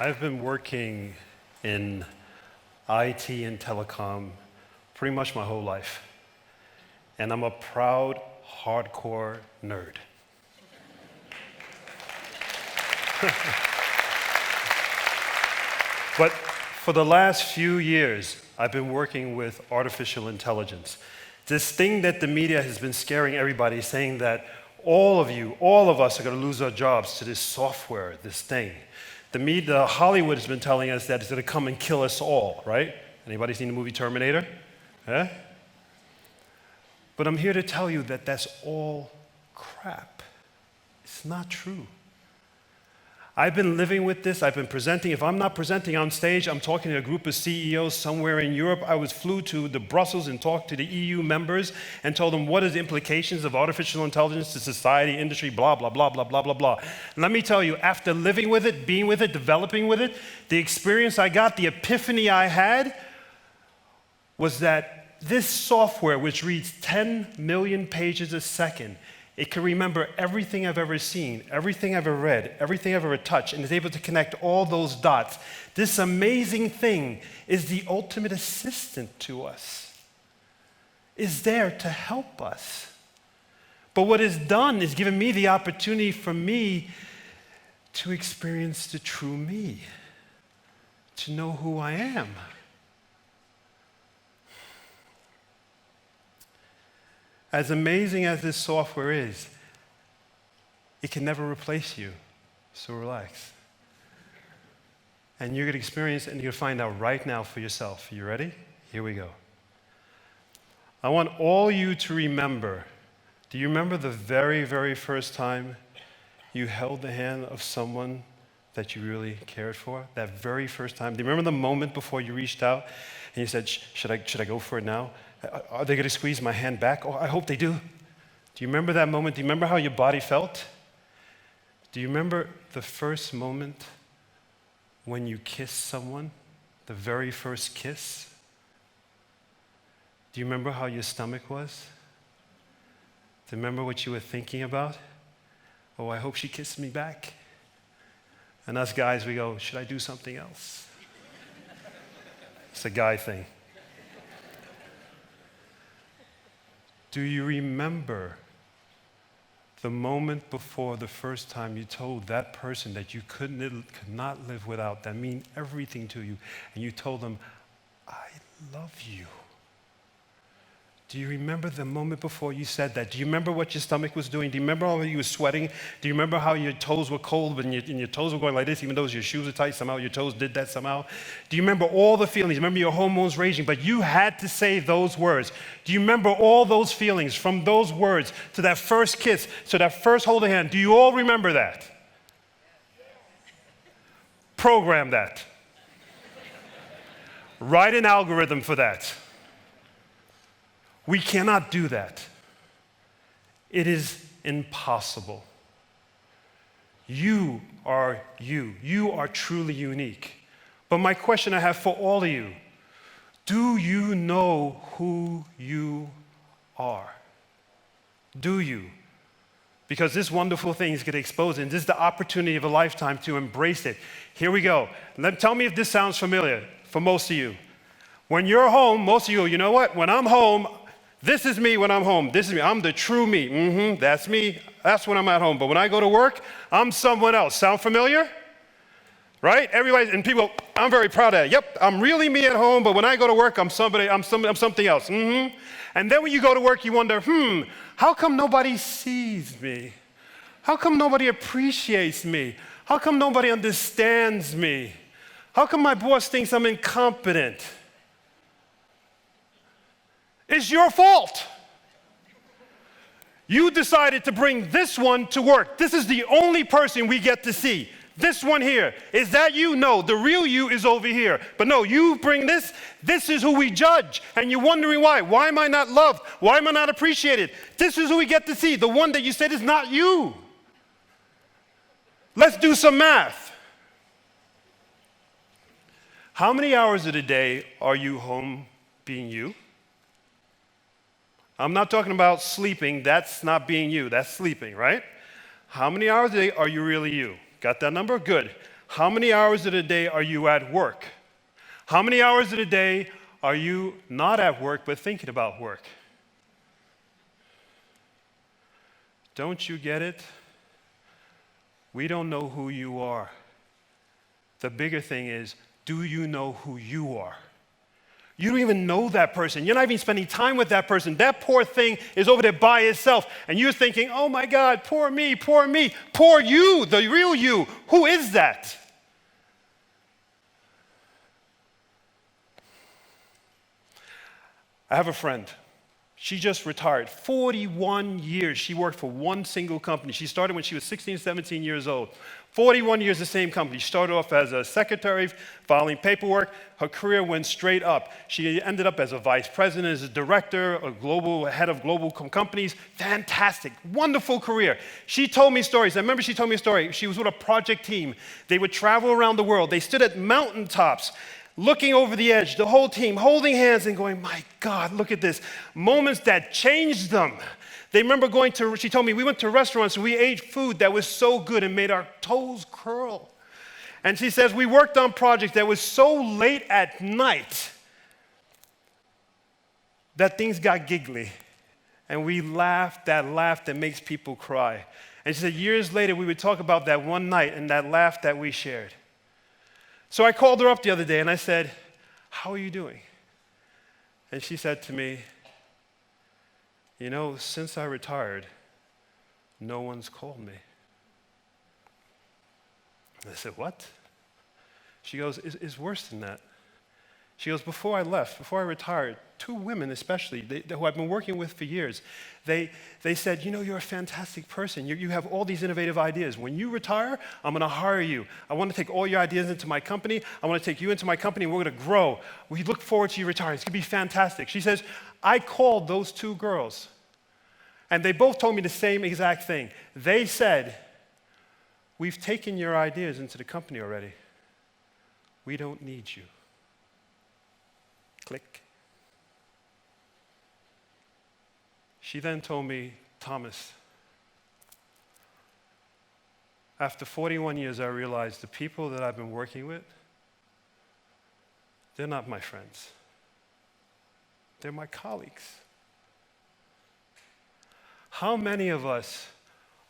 I've been working in IT and telecom pretty much my whole life. And I'm a proud, hardcore nerd. But for the last few years, I've been working with artificial intelligence. This thing that the media has been scaring everybody, saying that all of us are going to lose our jobs to this software, this thing. The media, Hollywood has been telling us that it's going to come and kill us all, right? Anybody seen the movie Terminator? Yeah? But I'm here to tell you that that's all crap. It's not true. I've been living with this. I've been presenting. If I'm not presenting on stage, I'm talking to a group of CEOs somewhere in Europe. I flew to Brussels and talked to the EU members and told them what are the implications of artificial intelligence to society, industry, blah, blah, blah, blah, blah, blah, blah. And let me tell you, after living with it, being with it, developing with it, the experience I got, the epiphany I had was that this software, which reads 10 million pages a second, it can remember everything I've ever seen, everything I've ever read, everything I've ever touched, and is able to connect all those dots. This amazing thing is the ultimate assistant to us, is there to help us. But what it's done is given me the opportunity for me to experience the true me, to know who I am. As amazing as this software is, it can never replace you, so relax. And you're going to experience it and you're going to find out right now for yourself. You ready? Here we go. I want all you to remember, do you remember the very, very first time you held the hand of someone that you really cared for? That very first time. Do you remember the moment before you reached out and you said, should I go for it now? Are they going to squeeze my hand back? Oh, I hope they do. Do you remember that moment? Do you remember how your body felt? Do you remember the first moment when you kissed someone? The very first kiss? Do you remember how your stomach was? Do you remember what you were thinking about? Oh, I hope she kissed me back. And us guys, we go, should I do something else? It's a guy thing. Do you remember the moment before the first time you told that person that you could not live without, that mean everything to you, and you told them, I love you? Do you remember the moment before you said that? Do you remember what your stomach was doing? Do you remember how you were sweating? Do you remember how your toes were cold and your toes were going like this, even though your shoes were tight? Somehow your toes did that somehow. Do you remember all the feelings? Remember your hormones raging, but you had to say those words. Do you remember all those feelings from those words to that first kiss, to that first hold of hand? Do you all remember that? Program that. Write an algorithm for that. We cannot do that. It is impossible. You are you. You are truly unique. But my question I have for all of you, do you know who you are? Do you? Because this wonderful thing is going to expose it, and this is the opportunity of a lifetime to embrace it. Here we go. Tell me if this sounds familiar for most of you. When you're home, most of you, you know what? When I'm home, this is me when I'm home. This is me. I'm the true me. That's me. That's when I'm at home. But when I go to work, I'm someone else. Sound familiar? Right? Everybody, and people, I'm very proud of that. Yep, I'm really me at home, but when I go to work, I'm something else. And then when you go to work, you wonder, how come nobody sees me? How come nobody appreciates me? How come nobody understands me? How come my boss thinks I'm incompetent? It's your fault. You decided to bring this one to work. This is the only person we get to see. This one here. Is that you? No, the real you is over here. But no, you bring this. This is who we judge. And you're wondering why. Why am I not loved? Why am I not appreciated? This is who we get to see. The one that you said is not you. Let's do some math. How many hours of the day are you home being you? I'm not talking about sleeping. That's not being you. That's sleeping, right? How many hours a day are you really you? Got that number? Good. How many hours of the day are you at work? How many hours of the day are you not at work but thinking about work? Don't you get it? We don't know who you are. The bigger thing is, do you know who you are? You don't even know that person. You're not even spending time with that person. That poor thing is over there by itself. And you're thinking, oh my God, poor me, poor you, the real you. Who is that? I have a friend. She just retired. 41 years she worked for one single company. She started when she was 16, 17 years old. 41 years the same company. She started off as a secretary, filing paperwork. Her career went straight up. She ended up as a vice president, as a director, head of global companies. Fantastic, wonderful career. She told me stories. I remember she told me a story. She was with a project team. They would travel around the world. They stood at mountaintops, looking over the edge, the whole team, holding hands and going, my God, look at this. Moments that changed them. They remember she told me, we went to restaurants and we ate food that was so good and made our toes curl. And she says, we worked on projects that was so late at night that things got giggly. And we laughed, that laugh that makes people cry. And she said, years later, we would talk about that one night and that laugh that we shared. So I called her up the other day and I said, how are you doing? And she said to me, you know, since I retired, no one's called me. And I said, what? She goes, it's worse than that. She goes, before I retired, two women especially, who I've been working with for years, they said, you know, you're a fantastic person. You have all these innovative ideas. When you retire, I'm going to hire you. I want to take all your ideas into my company. I want to take you into my company, and we're going to grow. We look forward to you retiring. It's going to be fantastic. She says, I called those two girls, and they both told me the same exact thing. They said, we've taken your ideas into the company already. We don't need you. Click. She then told me, Thomas, after 41 years, I realized the people that I've been working with, they're not my friends. They're my colleagues. How many of us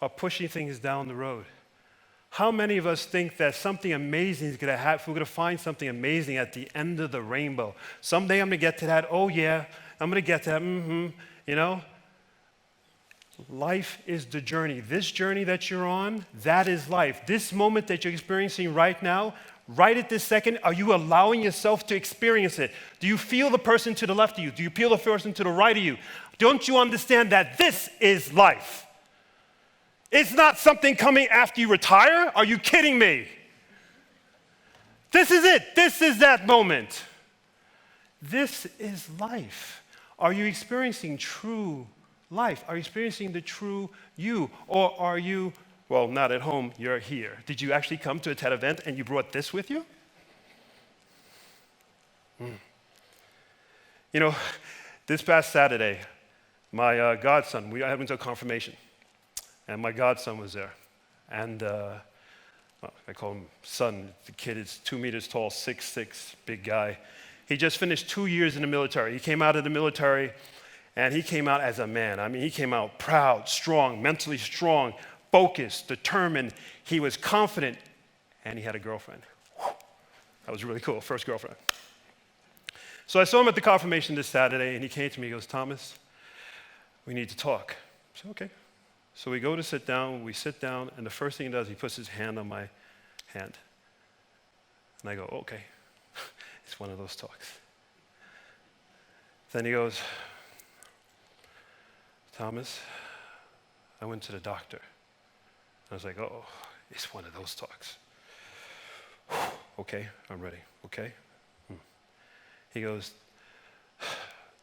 are pushing things down the road? How many of us think that something amazing is going to happen? We're going to find something amazing at the end of the rainbow. Someday I'm going to get to that. Oh, yeah, I'm going to get to that. You know? Life is the journey. This journey that you're on, that is life. This moment that you're experiencing right now, right at this second, are you allowing yourself to experience it? Do you feel the person to the left of you? Do you feel the person to the right of you? Don't you understand that this is life? It's not something coming after you retire. Are you kidding me? This is it. This is that moment. This is life. Are you experiencing true life? Are you experiencing the true you? Or are you, well, not at home, you're here. Did you actually come to a TED event and you brought this with you? You know, this past Saturday, my godson, I went to a confirmation. And my godson was there. And I call him son. The kid is 2 meters tall, 6'6", big guy. He just finished 2 years in the military. He came out of the military, and he came out as a man. I mean, he came out proud, strong, mentally strong, focused, determined. He was confident, and he had a girlfriend. That was really cool, first girlfriend. So I saw him at the confirmation this Saturday, and he came to me, he goes, Thomas, we need to talk. I said, okay. So we go to sit down, and the first thing he does, he puts his hand on my hand. And I go, okay, it's one of those talks. Then he goes, Thomas, I went to the doctor. I was like, oh, it's one of those talks. Okay, I'm ready, okay? He goes,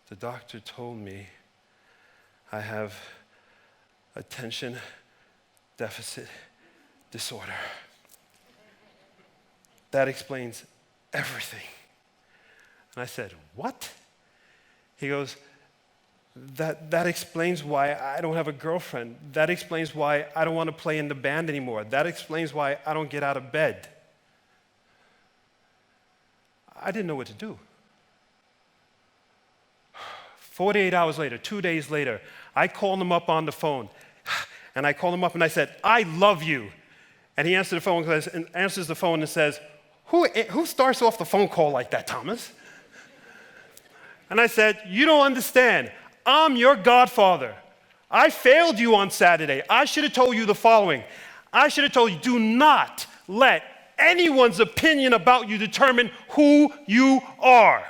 the doctor told me I have attention deficit disorder. That explains everything. And I said, what? He goes, that explains why I don't have a girlfriend. That explains why I don't want to play in the band anymore. That explains why I don't get out of bed. I didn't know what to do. 48 hours later, 2 days later, I called him up on the phone. And I called him up and I said, I love you. And he answered the phone and answers the phone and says, who starts off the phone call like that, Thomas? And I said, you don't understand. I'm your godfather. I failed you on Saturday. I should have told you the following. I should have told you, do not let anyone's opinion about you determine who you are.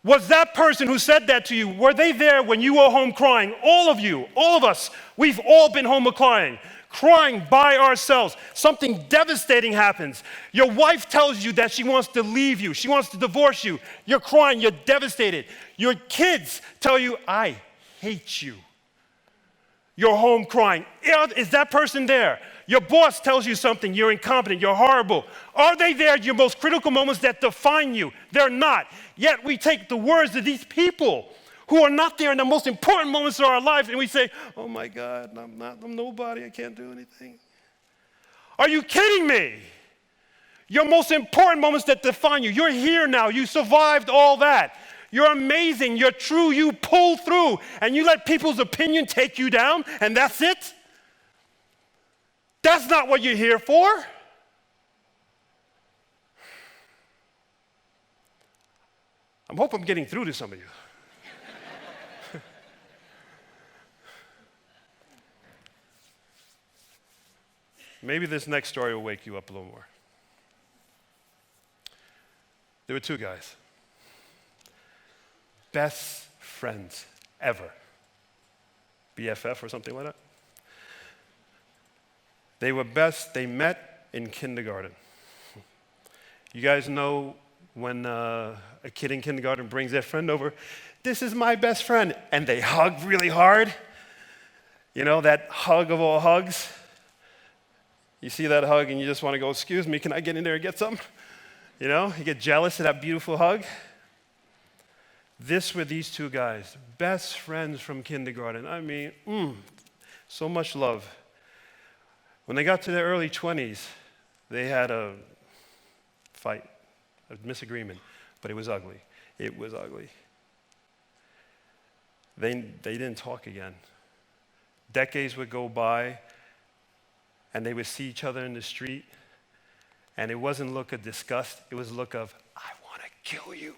Was that person who said that to you, were they there when you were home crying? All of you, all of us, we've all been home crying by ourselves. Something devastating happens. Your wife tells you that she wants to leave you. She wants to divorce you. You're crying, you're devastated. Your kids tell you, I hate you. You're home crying. Is that person there? Your boss tells you something, you're incompetent, you're horrible. Are they there at your most critical moments that define you? They're not. Yet we take the words of these people who are not there in the most important moments of our life and we say, oh my God, I'm nobody, I can't do anything. Are you kidding me? Your most important moments that define you. You're here now, you survived all that. You're amazing, you're true, you pull through, and you let people's opinion take you down, and that's it? That's not what you're here for. I hope I'm getting through to some of you. Maybe this next story will wake you up a little more. There were two guys. Best friends ever. BFF or something like that. They met in kindergarten. You guys know when a kid in kindergarten brings their friend over, this is my best friend, and they hug really hard. You know, that hug of all hugs. You see that hug and you just want to go, excuse me, can I get in there and get something? You know, you get jealous of that beautiful hug. This were these two guys, best friends from kindergarten. I mean, so much love. When they got to their early 20s, they had a fight, a disagreement, but it was ugly. It was ugly. They didn't talk again. Decades would go by, and they would see each other in the street, and it wasn't a look of disgust, it was a look of, I want to kill you.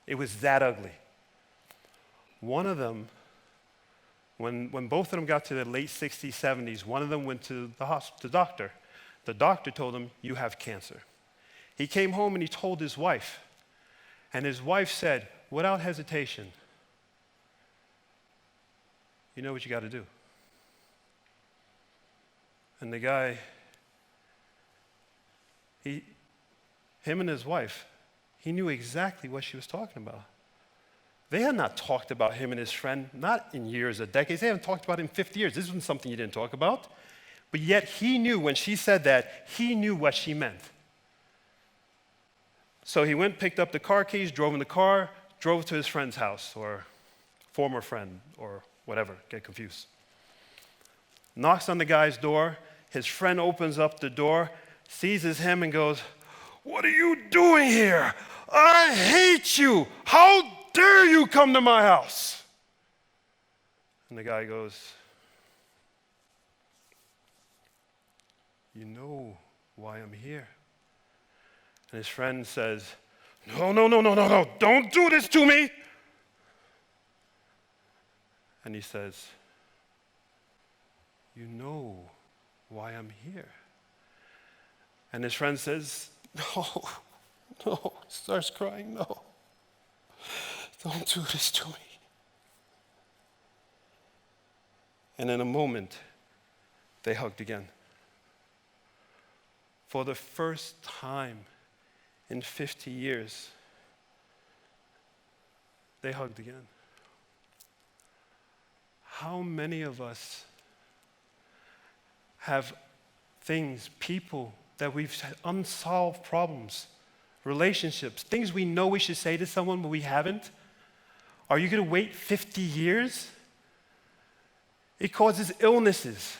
It was that ugly. One of them, when both of them got to their late 60s, 70s, one of them went to the doctor. The doctor told him, you have cancer. He came home and he told his wife, and his wife said, without hesitation, you know what you got to do. And the guy, him and his wife, he knew exactly what she was talking about. They had not talked about him and his friend, not in years or decades. They haven't talked about him in 50 years. This wasn't something you didn't talk about. But yet he knew when she said that, he knew what she meant. So he went, picked up the car keys, drove in the car, drove to his friend's house, or former friend, or whatever, get confused. Knocks on the guy's door. His friend opens up the door, seizes him and goes, what are you doing here? I hate you. How dare you come to my house? And the guy goes, you know why I'm here. And his friend says, no, don't do this to me. And he says, you know why I'm here. And his friend says, no, starts crying, no. Don't do this to me. And in a moment, they hugged again. For the first time in 50 years, they hugged again. How many of us have things, people, that we've had unsolved problems, relationships, things we know we should say to someone but we haven't? Are you going to wait 50 years? It causes illnesses.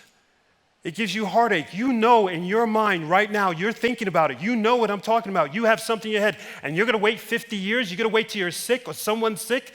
It gives you heartache. You know in your mind right now, you're thinking about it. You know what I'm talking about. You have something in your head, and you're going to wait 50 years? You're going to wait till you're sick or someone's sick?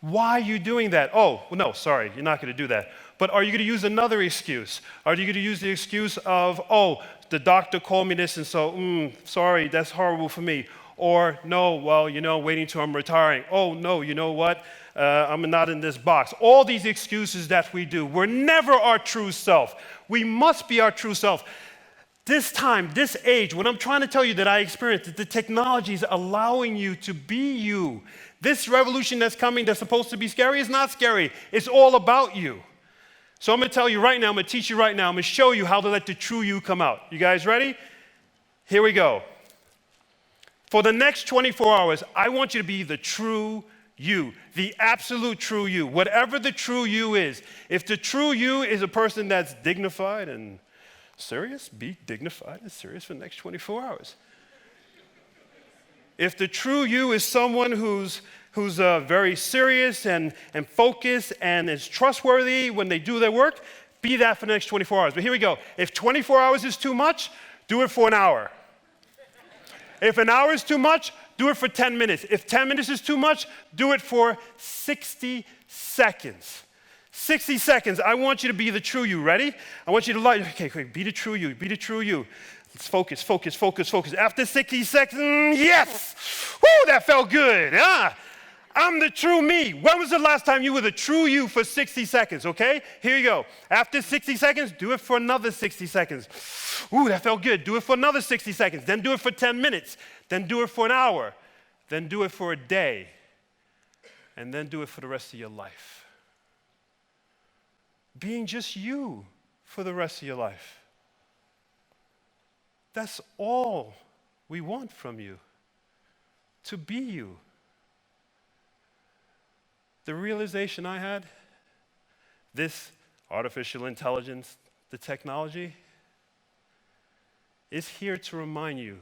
Why are you doing that? Oh, well, no, sorry, you're not going to do that. But are you going to use another excuse? Are you going to use the excuse of, oh, the doctor called me this, and so, sorry, that's horrible for me. Or, no, well, waiting till I'm retiring. Oh, no, you know what? I'm not in this box. All these excuses that we do, we're never our true self. We must be our true self. This time, this age, what I'm trying to tell you that I experienced, that the technology is allowing you to be you. This revolution that's coming that's supposed to be scary is not scary. It's all about you. So I'm going to tell you right now, I'm going to teach you right now, I'm going to show you how to let the true you come out. You guys ready? Here we go. For the next 24 hours, I want you to be the true you, the absolute true you, whatever the true you is. If the true you is a person that's dignified and serious, be dignified and serious for the next 24 hours. If the true you is someone who's very serious and focused and is trustworthy when they do their work, be that for the next 24 hours. But here we go. If 24 hours is too much, do it for an hour. If an hour is too much, do it for 10 minutes. If 10 minutes is too much, do it for 60 seconds. 60 seconds. I want you to be the true you. Ready? I want you to okay, be the true you. Be the true you. Let's focus, focus, focus, focus. After 60 seconds, yes! Woo, that felt good. I'm the true me. When was the last time you were the true you for 60 seconds, okay? Here you go. After 60 seconds, do it for another 60 seconds. Ooh, that felt good. Do it for another 60 seconds. Then do it for 10 minutes. Then do it for an hour. Then do it for a day. And then do it for the rest of your life. Being just you for the rest of your life. That's all we want from you. To be you. The realization I had, this artificial intelligence, the technology, is here to remind you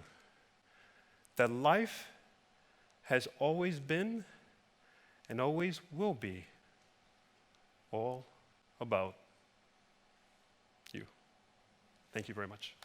that life has always been and always will be all about you. Thank you very much.